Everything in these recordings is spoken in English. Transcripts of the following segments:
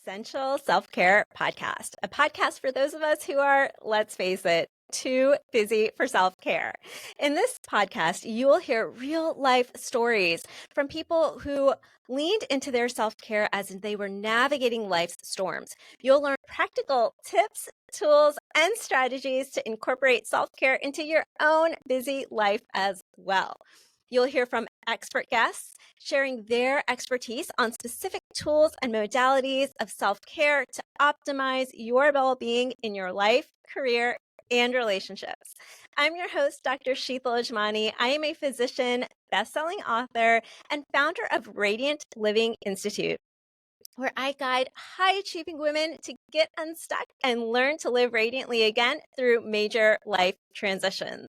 Essential Self-Care Podcast, a podcast for those of us who are, let's face it, too busy for self-care. In this podcast, you will hear real life stories from people who leaned into their self-care as they were navigating life's storms. You'll learn practical tips, tools, and strategies to incorporate self-care into your own busy life as well. You'll hear from expert guests sharing their expertise on specific tools and modalities of self-care to optimize your well-being in your life, career, and relationships. I'm your host, Dr. Sheetal Ajmani. I am a physician, best-selling author, and founder of Radiant Living Institute, where I guide high-achieving women to get unstuck and learn to live radiantly again through major life transitions.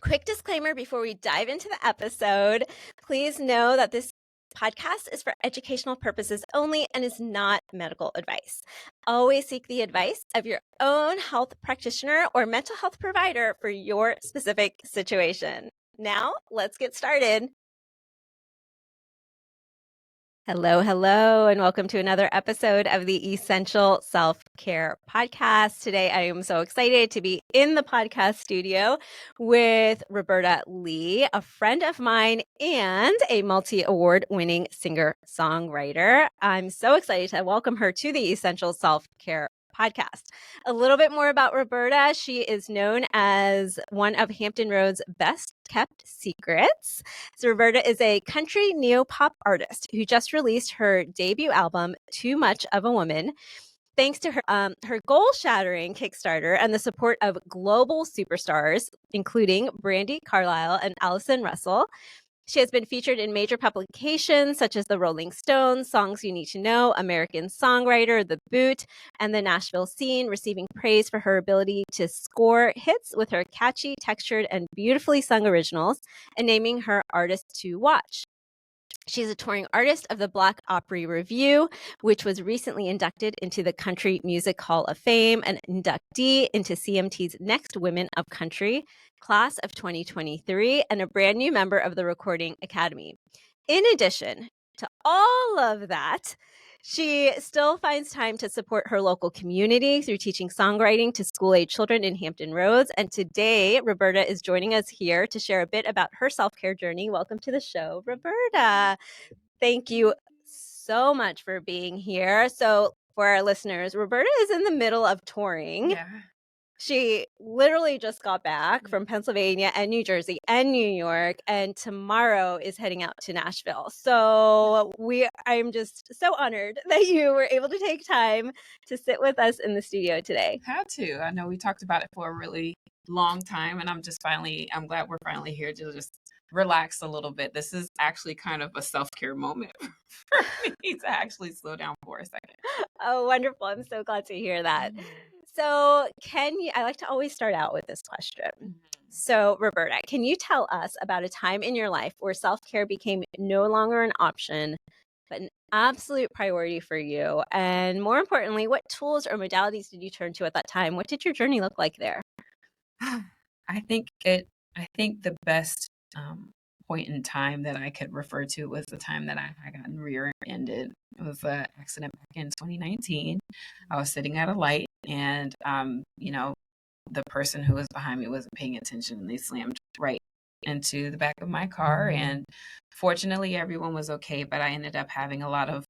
Quick disclaimer before we dive into the episode, please know that this podcast is for educational purposes only and is not medical advice. Always seek the advice of your own health practitioner or mental health provider for your specific situation. Now, let's get started. Hello, and welcome to another episode of the Essential Self-Care Podcast. Today, I am so excited to be in the podcast studio with Roberta Lea, a friend of mine and a multi-award winning singer-songwriter. I'm so excited to welcome her to the Essential Self-Care Podcast. A little bit more about Roberta. She is known as one of Hampton Roads' best kept secrets. So Roberta is a country neopop artist who just released her debut album, Too Much of a Woman. Thanks to her goal-shattering Kickstarter and the support of global superstars, including Brandi Carlile and Allison Russell, she has been featured in major publications such as the Rolling Stones, Songs You Need to Know, American Songwriter, The Boot, and the Nashville Scene, receiving praise for her ability to score hits with her catchy, textured, and beautifully sung originals, and naming her artist to watch. She's a touring artist of the Black Opry Review, which was recently inducted into the Country Music Hall of Fame, an inductee into CMT's Next Women of Country class of 2023, and a brand new member of the Recording Academy. In addition to all of that, she still finds time to support her local community through teaching songwriting to school-age children in Hampton Roads. And today, Roberta is joining us here to share a bit about her self-care journey. Welcome to the show, Roberta. Thank you so much for being here. So for our listeners, Roberta is in the middle of touring. Yeah. She literally just got back from Pennsylvania and New Jersey and New York, and tomorrow is heading out to Nashville. So I'm just so honored that you were able to take time to sit with us in the studio today. Had to. I know we talked about it for a really long time, and I'm glad we're finally here to just relax a little bit. This is actually kind of a self-care moment for me to actually slow down for a second. Oh, wonderful. I'm so glad to hear that. So I like to always start out with this question. So Roberta, can you tell us about a time in your life where self-care became no longer an option, but an absolute priority for you? And more importantly, what tools or modalities did you turn to at that time? What did your journey look like there? I think the best point in time that I could refer to was the time that I got rear-ended. It was an accident back in 2019. I was sitting at a light, and the person who was behind me wasn't paying attention, and they slammed right into the back of my car. And fortunately, everyone was okay, but I ended up having a lot of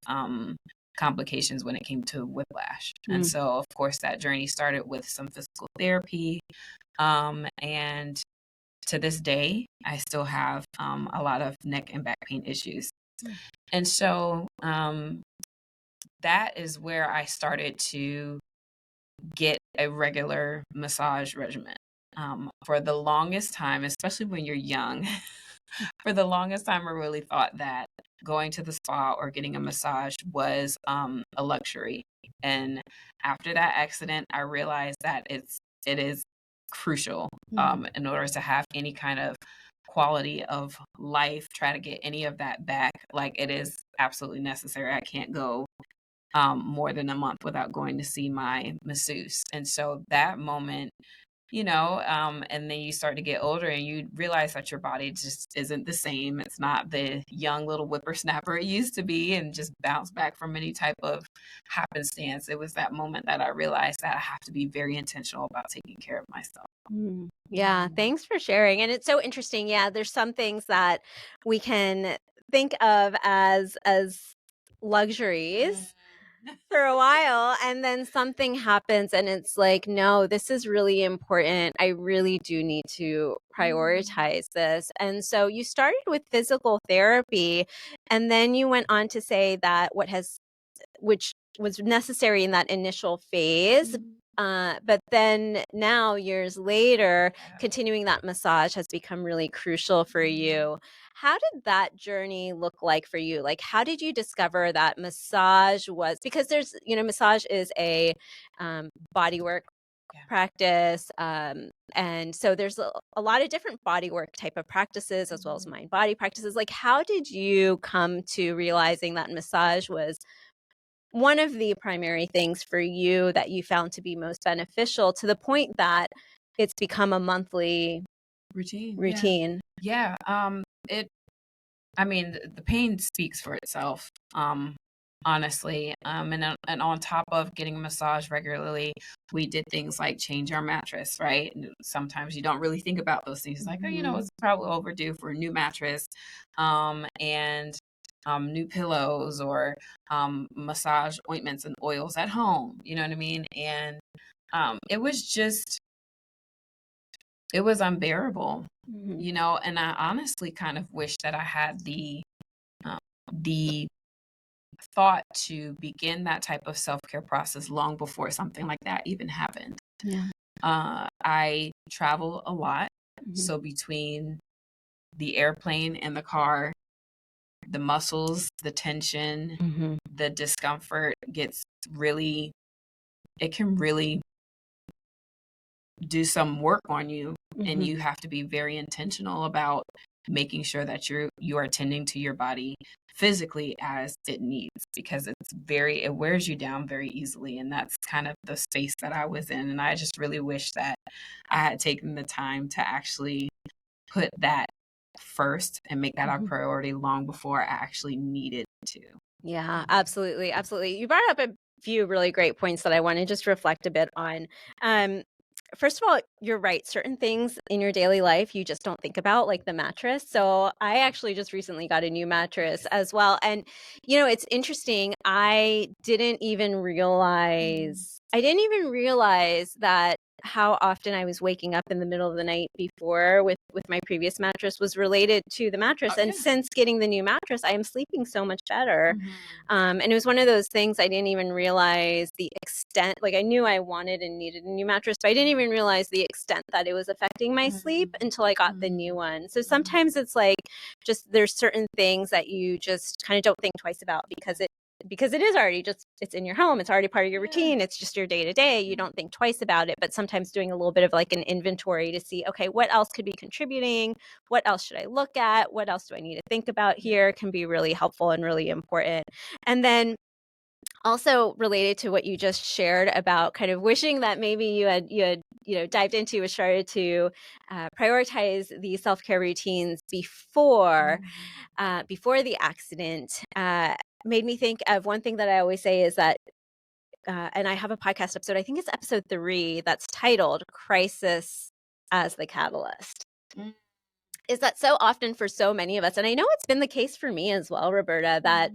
complications when it came to whiplash. And so, of course, that journey started with some physical therapy. And to this day, I still have a lot of neck and back pain issues. And so that is where I started to get a regular massage regimen. For the longest time, especially when you're young, for the longest time, I really thought that going to the spa or getting a massage was a luxury. And after that accident, I realized that it is crucial in order to have any kind of quality of life, try to get any of that back. Like, it is absolutely necessary. I can't go more than a month without going to see my masseuse. And so that moment and then you start to get older and you realize that your body just isn't the same. It's not the young little whippersnapper it used to be, and just bounce back from any type of happenstance. It was that moment that I realized that I have to be very intentional about taking care of myself. Yeah, thanks for sharing. And it's so interesting. Yeah, there's some things that we can think of as luxuries for a while, and then something happens and it's like, no, this is really important. I really do need to prioritize this. And so you started with physical therapy, and then you went on to say that which was necessary in that initial phase. But then now, years later, continuing that massage has become really crucial for you. How did that journey look like for you? Like, how did you discover that massage was, because there's, massage is a body work practice. And so there's a lot of different body work type of practices as well as mind body practices. Like, how did you come to realizing that massage was one of the primary things for you that you found to be most beneficial, to the point that it's become a monthly routine? Yeah. The pain speaks for itself. Honestly. And on top of getting a massage regularly, we did things like change our mattress, right? And sometimes you don't really think about those things. It's like, it's probably overdue for a new mattress, and new pillows, or massage ointments and oils at home. You know what I mean? And it was unbearable, and I honestly kind of wish that I had the thought to begin that type of self-care process long before something like that even happened. I travel a lot. So between the airplane and the car, the muscles, the tension, the discomfort it can really do some work on you. And you have to be very intentional about making sure that you are tending to your body physically as it needs, because it wears you down very easily. And that's kind of the space that I was in. And I just really wish that I had taken the time to actually put that first and make that our priority long before I actually needed to. Yeah, absolutely. Absolutely. You brought up a few really great points that I want to just reflect a bit on. First of all, you're right. Certain things in your daily life you just don't think about, like the mattress. So I actually just recently got a new mattress as well. And, it's interesting. I didn't even realize that how often I was waking up in the middle of the night before with my previous mattress was related to the mattress. And since getting the new mattress, I am sleeping so much better. And it was one of those things I didn't even realize the extent. Like, I knew I wanted and needed a new mattress, but I didn't even realize the extent that it was affecting my sleep until I got the new one. So sometimes it's like, just there's certain things that you just kind of don't think twice about, because it is already it's in your home. It's already part of your routine. It's just your day to day. You don't think twice about it. But sometimes doing a little bit of like an inventory to see, okay, what else could be contributing? What else should I look at? What else do I need to think about here? Can be really helpful and really important. And then also related to what you just shared about kind of wishing that maybe you had dived into or started to prioritize the self-care routines before the accident, made me think of one thing that I always say is that, and I have a podcast episode, I think it's episode 3, that's titled Crisis as the Catalyst. Is that so often for so many of us, and I know it's been the case for me as well, Roberta, that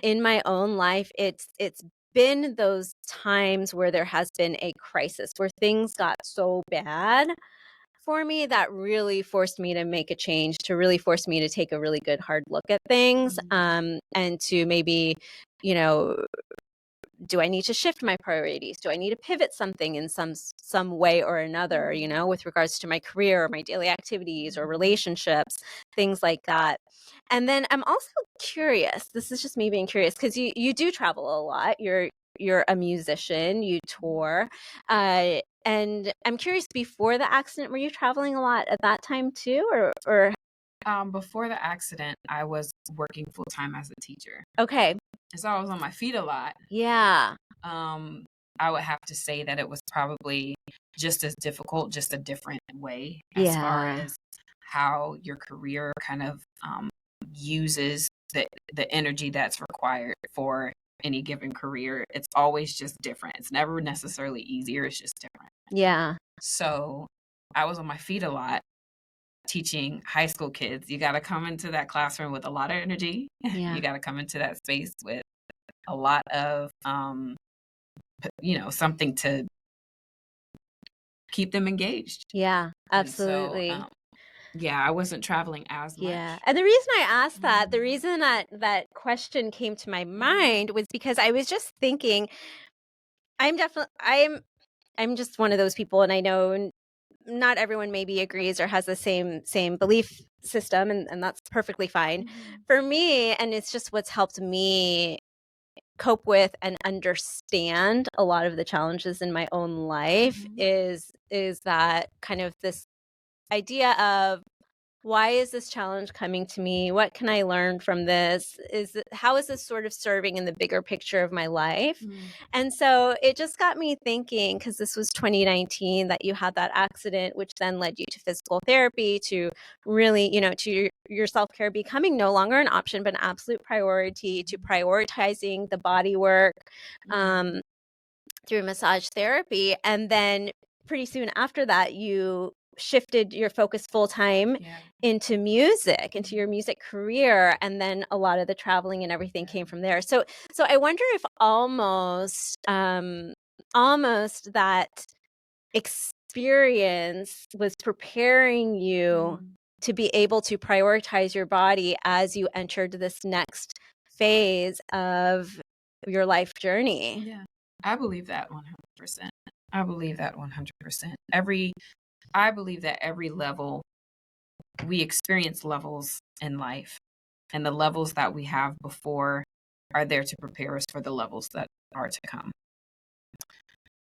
in my own life, it's been those times where there has been a crisis, where things got so bad for me that really forced me to make a change, to really force me to take a really good hard look at things, and to maybe, do I need to shift my priorities? Do I need to pivot something in some way or another, with regards to my career or my daily activities or relationships, things like that. And then I'm also curious, this is just me being curious, because you do travel a lot. You're a musician, you tour. And I'm curious, before the accident, were you traveling a lot at that time too, or? Before the accident, I was working full time as a teacher. Okay. And so I was on my feet a lot. Yeah. I would have to say that it was probably just as difficult, just a different way as far as how your career kind of uses the energy that's required for any given career. It's always just different. It's never necessarily easier. It's just different. Yeah. So I was on my feet a lot teaching high school kids. You got to come into that classroom with a lot of energy. Yeah. You got to come into that space with a lot of, something to keep them engaged. Yeah, absolutely. And so, yeah, I wasn't traveling as much. Yeah. And the reason I asked that, the reason that question came to my mind was because I was just thinking, I'm just one of those people, and I know not everyone maybe agrees or has the same belief system, and that's perfectly fine. For me, and it's just what's helped me cope with and understand a lot of the challenges in my own life is that kind of this idea of, why is this challenge coming to me? What can I learn from this? How is this sort of serving in the bigger picture of my life? And so it just got me thinking, because this was 2019 that you had that accident, which then led you to physical therapy, to really, to your self-care becoming no longer an option, but an absolute priority, to prioritizing the body work through massage therapy. And then pretty soon after that, you shifted your focus full-time into music, into your music career, and then a lot of the traveling and everything came from there. So I wonder if almost that experience was preparing you to be able to prioritize your body as you entered this next phase of your life journey. Yeah, I believe that 100%. I believe that 100%. I believe that every level, we experience levels in life, and the levels that we have before are there to prepare us for the levels that are to come.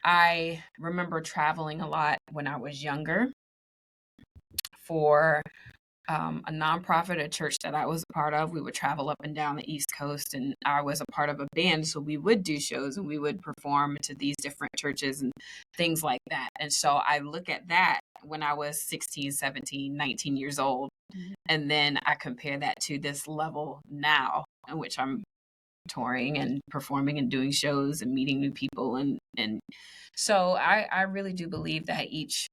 I remember traveling a lot when I was younger for a nonprofit, a church that I was a part of. We would travel up and down the East Coast, and I was a part of a band. So we would do shows and we would perform to these different churches and things like that. And so I look at that when I was 16, 17, 19 years old. And then I compare that to this level now in which I'm touring and performing and doing shows and meeting new people. And so I really do believe that each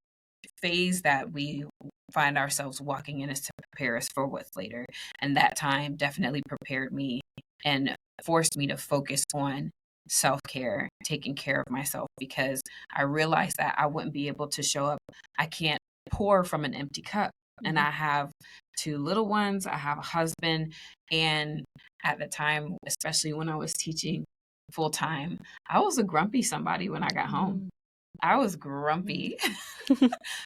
phase that we find ourselves walking in is to prepare us for what's later. And that time definitely prepared me and forced me to focus on self-care, taking care of myself, because I realized that I wouldn't be able to show up. I can't pour from an empty cup. And I have 2 little ones, I have a husband, and at the time, especially when I was teaching full time, I was a grumpy somebody when I got home. I was grumpy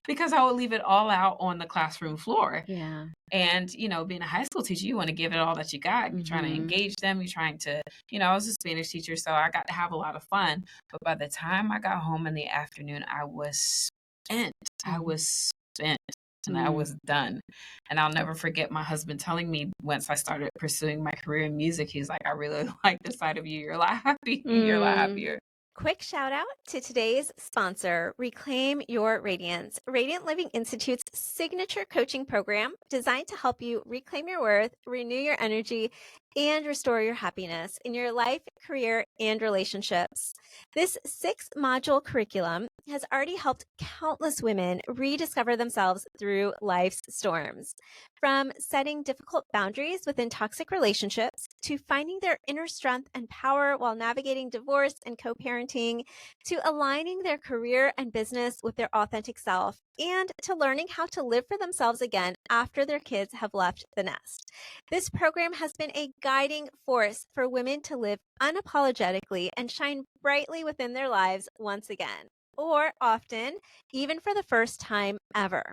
because I would leave it all out on the classroom floor. Yeah. And, being a high school teacher, you want to give it all that you got. You're trying to engage them. You're trying to, I was a Spanish teacher, so I got to have a lot of fun. But by the time I got home in the afternoon, I was spent. I was spent. And I was done. And I'll never forget my husband telling me, once I started pursuing my career in music, he's like, I really like this side of you. You're a lot happy. You're a lot happier. Quick shout out to today's sponsor, Reclaim Your Radiance, Radiant Living Institute's signature coaching program designed to help you reclaim your worth, renew your energy, and restore your happiness in your life, career, and relationships. This 6-module curriculum has already helped countless women rediscover themselves through life's storms. From setting difficult boundaries within toxic relationships, to finding their inner strength and power while navigating divorce and co-parenting, to aligning their career and business with their authentic self, and to learning how to live for themselves again after their kids have left the nest. This program has been a guiding force for women to live unapologetically and shine brightly within their lives once again, or often, even for the first time ever.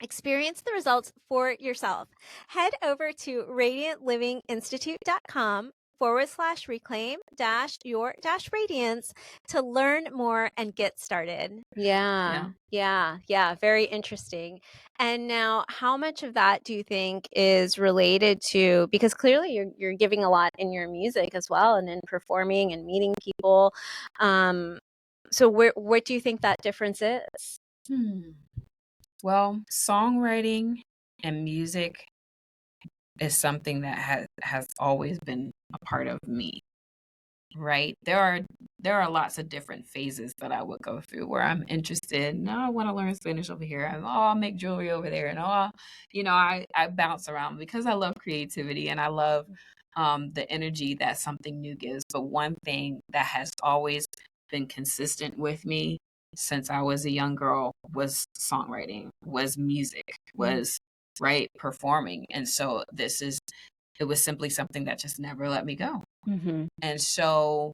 Experience the results for yourself. Head over to radiantlivinginstitute.com/reclaim-your-radiance to learn more and get started. Yeah. Very interesting. And now, how much of that do you think is related to, because clearly you're giving a lot in your music as well, and in performing and meeting people. So what do you think that difference is? Well, songwriting and music is something that has always been a part of me, right? There are lots of different phases that I would go through where I'm interested. No, I want to learn Spanish over here, and I'll make jewelry over there, and I bounce around because I love creativity and I love the energy that something new gives. But one thing that has always been consistent with me since I was a young girl was songwriting, was music, was right performing, and so it was simply something that just never let me go. Mm-hmm. And so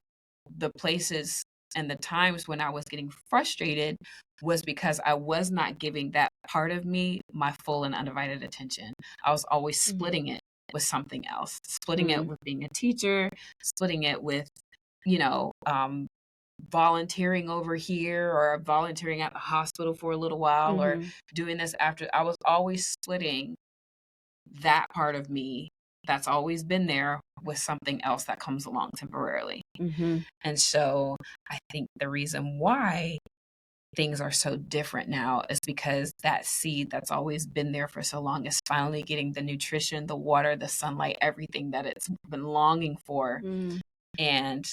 the places and the times when I was getting frustrated was because I was not giving that part of me my full and undivided attention. I was always splitting it with something else, splitting it with being a teacher, splitting it with, you know, volunteering over here or volunteering at the hospital for a little while or doing this after. I was always splitting that part of me that's always been there with something else that comes along temporarily. And so I think the reason why things are so different now is because that seed that's always been there for so long is finally getting the nutrition, the water, the sunlight, everything that it's been longing for. And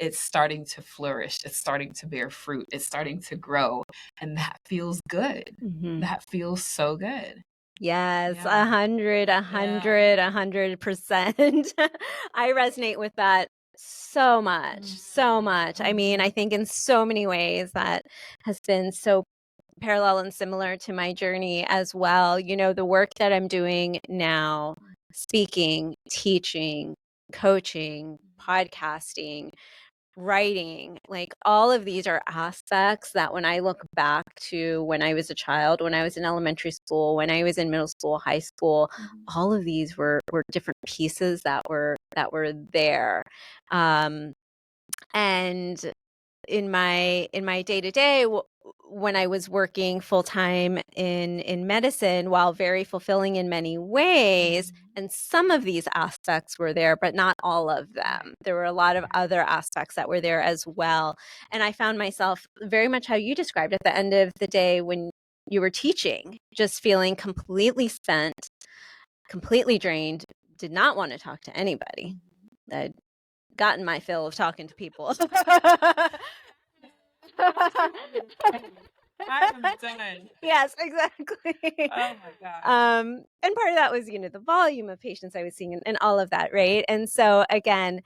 it's starting to flourish. It's starting to bear fruit. It's starting to grow. And that feels good. That feels so good. Yes, Yeah. 100%. I resonate with that so much, so much. I mean, I think in so many ways that has been so parallel and similar to my journey as well. You know, the work that I'm doing now, speaking, teaching, coaching, podcasting, writing, like all of these are aspects that when I look back to when I was a child, when I was in elementary school, when I was in middle school, high school, all of these were different pieces that were there. And in my day-to-day, when I was working full-time in medicine, while very fulfilling in many ways, and some of these aspects were there, but not all of them. There were a lot of other aspects that were there as well. And I found myself very much how you described at the end of the day when you were teaching, just feeling completely spent, completely drained, did not want to talk to anybody. I'd gotten my fill of talking to people. I'm done. Yes, exactly. Oh my gosh. And part of that was, the volume of patients I was seeing and all of that, right? And so again,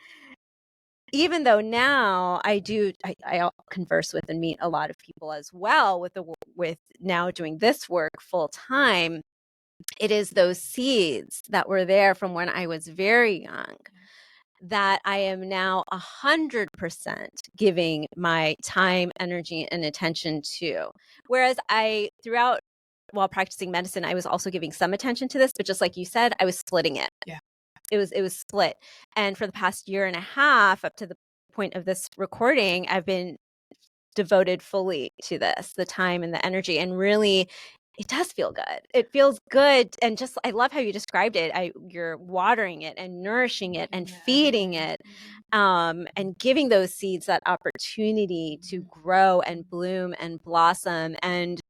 even though now I converse with and meet a lot of people as well with now doing this work full time, it is those seeds that were there from when I was very young that I am now 100% giving my time, energy, and attention to. Whereas while practicing medicine, I was also giving some attention to this, but just like you said, I was splitting it. Yeah. It was split. And for the past year and a half, up to the point of this recording, I've been devoted fully to this, the time and the energy, and really it does feel good. It feels good. And just, I love how you described it. You're watering it and nourishing it and feeding it, and giving those seeds that opportunity to grow and bloom and blossom. And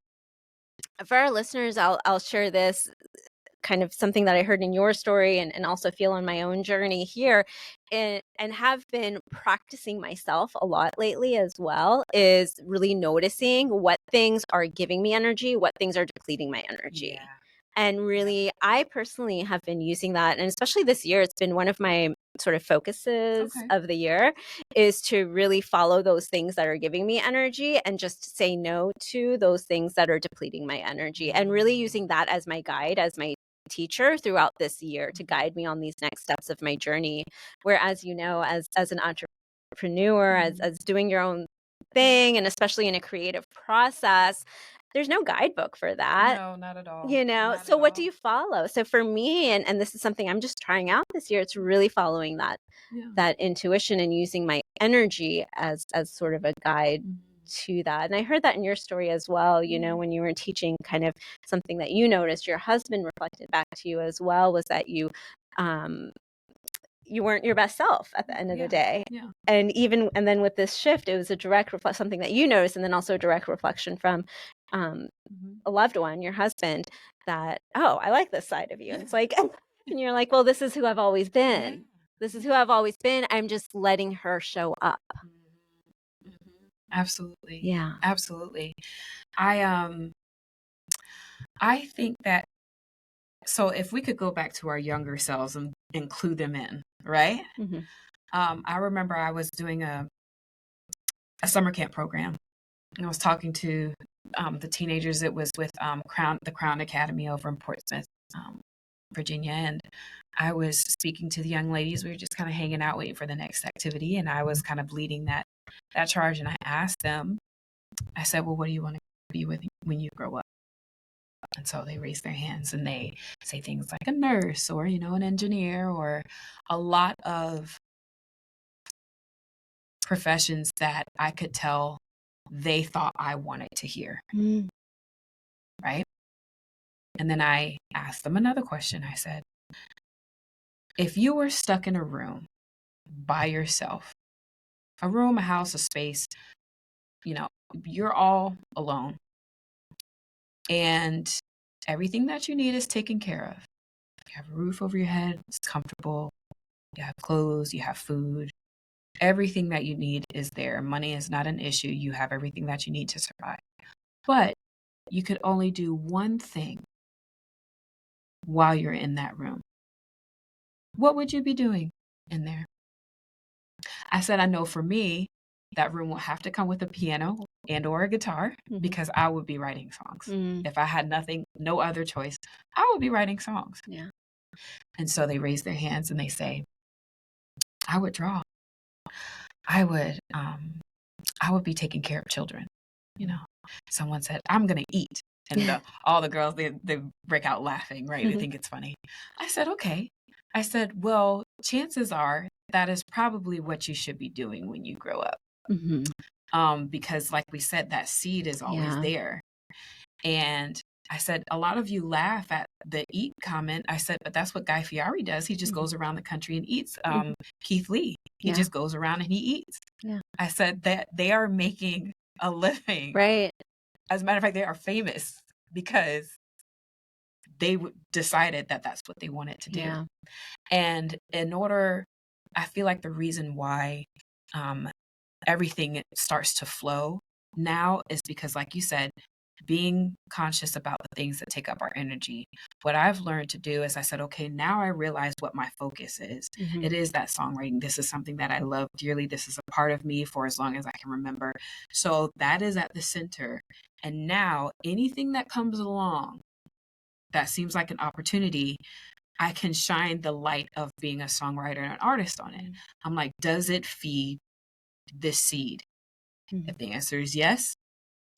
for our listeners, I'll share this kind of something that I heard in your story and also feel on my own journey here, and have been practicing myself a lot lately as well, is really noticing what things are giving me energy, what things are depleting my energy. Yeah. And really, I personally have been using that. And especially this year, it's been one of my sort of focuses of the year, is to really follow those things that are giving me energy and just say no to those things that are depleting my energy. And really using that as my guide, as my teacher throughout this year to guide me on these next steps of my journey. Whereas, as an entrepreneur, as doing your own thing, and especially in a creative process, there's no guidebook for that. No, not at all. So what do you follow? So for me, and this is something I'm just trying out this year, it's really following that intuition and using my energy as sort of a guide to that. And I heard that in your story as well, when you were teaching, kind of something that you noticed your husband reflected back to you as well, was that you you weren't your best self at the end of the day. Yeah. And then with this shift, it was a direct something that you noticed, and then also a direct reflection from a loved one, your husband, that, oh, I like this side of you. And it's like, and you're like, well, this is who I've always been. Yeah. This is who I've always been. I'm just letting her show up. Absolutely. Yeah. Absolutely. I think that, so if we could go back to our younger selves and include them in, right? Mm-hmm. I remember I was doing a summer camp program, and I was talking to the teenagers. It was with the Crown Academy over in Portsmouth, Virginia, and I was speaking to the young ladies. We were just kind of hanging out, waiting for the next activity, and I was kind of leading that charge. And I asked them, I said, well, what do you want to be with when you grow up? And so they raise their hands and they say things like a nurse, or, an engineer, or a lot of professions that I could tell they thought I wanted to hear. Mm. Right? And then I asked them another question. I said, if you were stuck in a room by yourself, a room, a house, a space, you're all alone, and everything that you need is taken care of. You have a roof over your head, it's comfortable, you have clothes, you have food, everything that you need is there. Money is not an issue. You have everything that you need to survive. But you could only do one thing while you're in that room. What would you be doing in there? I said, I know for me, that room will have to come with a piano and or a guitar, because I would be writing songs. If I had no other choice, I would be writing songs. Yeah. And so they raise their hands and they say, I would draw. I would be taking care of children. Someone said, I'm going to eat. And all the girls, they break out laughing, right? They think it's funny. I said, okay. I said, well, chances are that is probably what you should be doing when you grow up. Because like we said, that seed is always there. And I said, a lot of you laugh at the eat comment. I said, but that's what Guy Fieri does. He just goes around the country and eats. Keith Lee, he just goes around and he eats. Yeah. I said that they are making a living. Right. As a matter of fact, they are famous because they decided that that's what they wanted to do. Yeah. And I feel like the reason why everything starts to flow now is because, like you said, being conscious about the things that take up our energy. What I've learned to do is I said, okay, now I realize what my focus is. It is that songwriting. This is something that I love dearly. This is a part of me for as long as I can remember. So that is at the center. And now anything that comes along that seems like an opportunity, I can shine the light of being a songwriter and an artist on it. I'm like, does it feed this seed? If the answer is yes,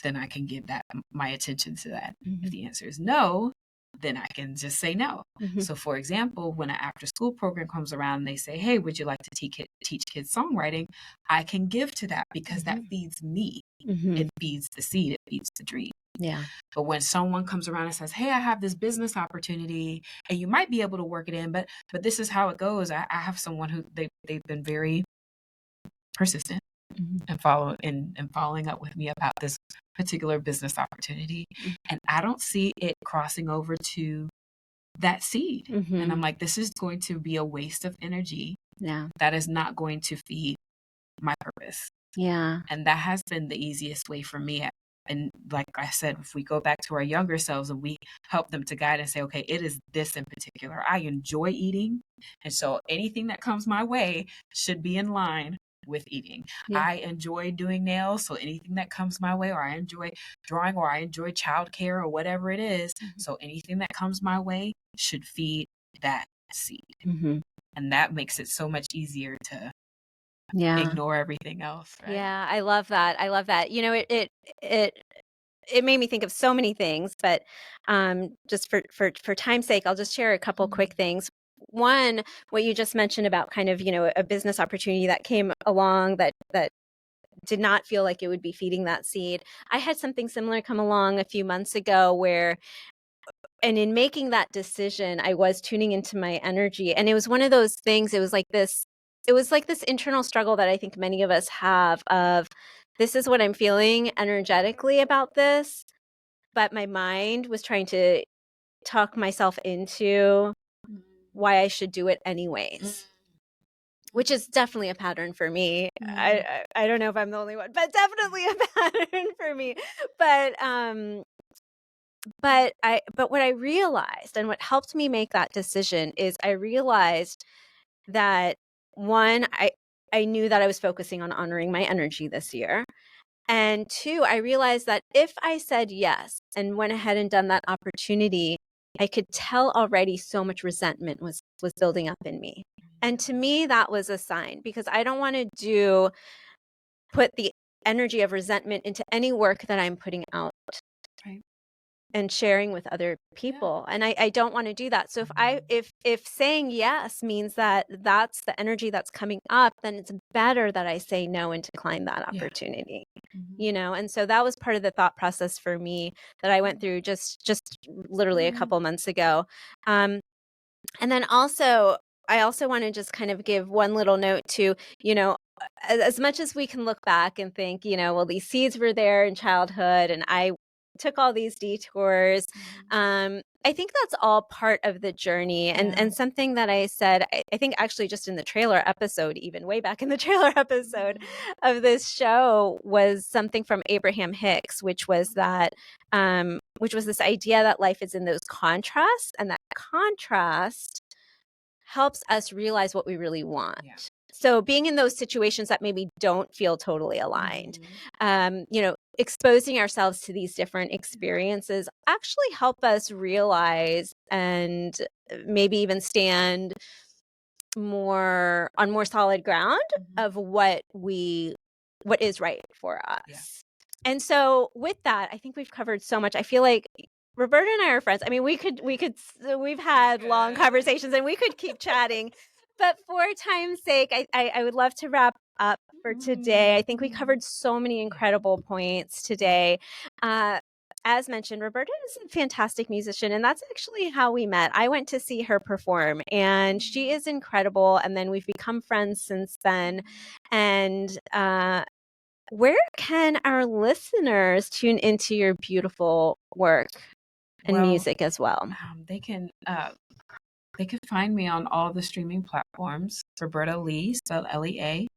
then I can give my attention to that. If the answer is no, then I can just say no. So for example, when an after school program comes around and they say, hey, would you like to teach kids songwriting? I can give to that because that feeds me. It feeds the seed, it feeds the dream. Yeah. But when someone comes around and says, hey, I have this business opportunity and you might be able to work it in, but this is how it goes. I have someone who they've been very persistent and following up with me about this particular business opportunity. And I don't see it crossing over to that seed. And I'm like, this is going to be a waste of energy. Yeah. That is not going to feed my purpose. Yeah. And that has been the easiest way for me. And like I said, if we go back to our younger selves and we help them to guide and say, okay, it is this in particular. I enjoy eating. And so anything that comes my way should be in line with eating. Yeah. I enjoy doing nails. So anything that comes my way, or I enjoy drawing, or I enjoy childcare, or whatever it is. So anything that comes my way should feed that seed. And that makes it so much easier to ignore everything else. Right? Yeah, I love that. I love that. It made me think of so many things, but just for time's sake, I'll just share a couple quick things. One, what you just mentioned about kind of, a business opportunity that came along that did not feel like it would be feeding that seed. I had something similar come along a few months ago where in making that decision, I was tuning into my energy. And it was one of those things, it was like this internal struggle that I think many of us have of, this is what I'm feeling energetically about this, but my mind was trying to talk myself into why I should do it anyways, which is definitely a pattern for me. I don't know if I'm the only one, but definitely a pattern for me. But what I realized, and what helped me make that decision, is I realized that, one, I knew that I was focusing on honoring my energy this year. And two, I realized that if I said yes and went ahead and done that opportunity, I could tell already so much resentment was building up in me. And to me, that was a sign, because I don't want to put the energy of resentment into any work that I'm putting out. Right. And sharing with other people. Yeah. And I don't want to do that. So if saying yes means that that's the energy that's coming up, then it's better that I say no and decline that opportunity. Yeah. And so that was part of the thought process for me that I went through just literally a couple months ago. And then I also want to just kind of give one little note to, as much as we can look back and think, well, these seeds were there in childhood and I took all these detours. I think that's all part of the journey. And something that I said, I think actually just in the trailer episode, even way back in the trailer episode of this show, was something from Abraham Hicks, which was this idea that life is in those contrasts, and that contrast helps us realize what we really want. Yeah. So being in those situations that maybe don't feel totally aligned, exposing ourselves to these different experiences actually help us realize and maybe even stand on more solid ground of what is right for us. Yeah. And so with that, I think we've covered so much. I feel like Roberta and I are friends. I mean, we've had long conversations and we could keep chatting, but for time's sake, I would love to wrap up for today. I think we covered so many incredible points today. As mentioned, Roberta is a fantastic musician, and that's actually how we met. I went to see her perform, and she is incredible. And then we've become friends since then. And where can our listeners tune into your beautiful work and music as well? They can find me on all the streaming platforms. Roberta Lea, spelled Lea.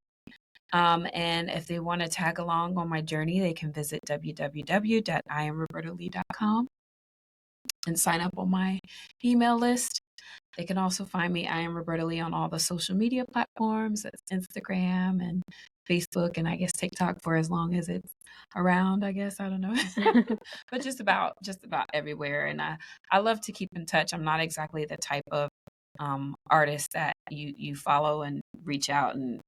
And if they want to tag along on my journey, they can visit www.iamrobertalee.com and sign up on my email list. They can also find me, I am Roberta Lea, on all the social media platforms. That's Instagram and Facebook, and I guess TikTok, for as long as it's around, I guess. I don't know. But just about everywhere. And I love to keep in touch. I'm not exactly the type of artist that you follow and reach out, and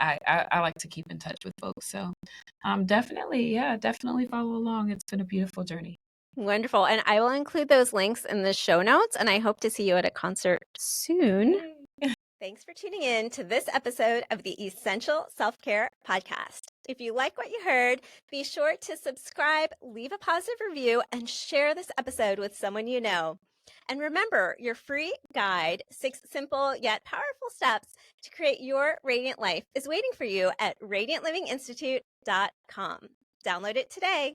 I like to keep in touch with folks. So definitely follow along. It's been a beautiful journey. Wonderful. And I will include those links in the show notes, and I hope to see you at a concert soon. Thanks for tuning in to this episode of the Essential Self-Care Podcast. If you like what you heard, be sure to subscribe, leave a positive review, and share this episode with someone you know. And remember, your free guide, 6 simple yet powerful steps to create your radiant life, is waiting for you at radiantlivinginstitute.com. Download it today.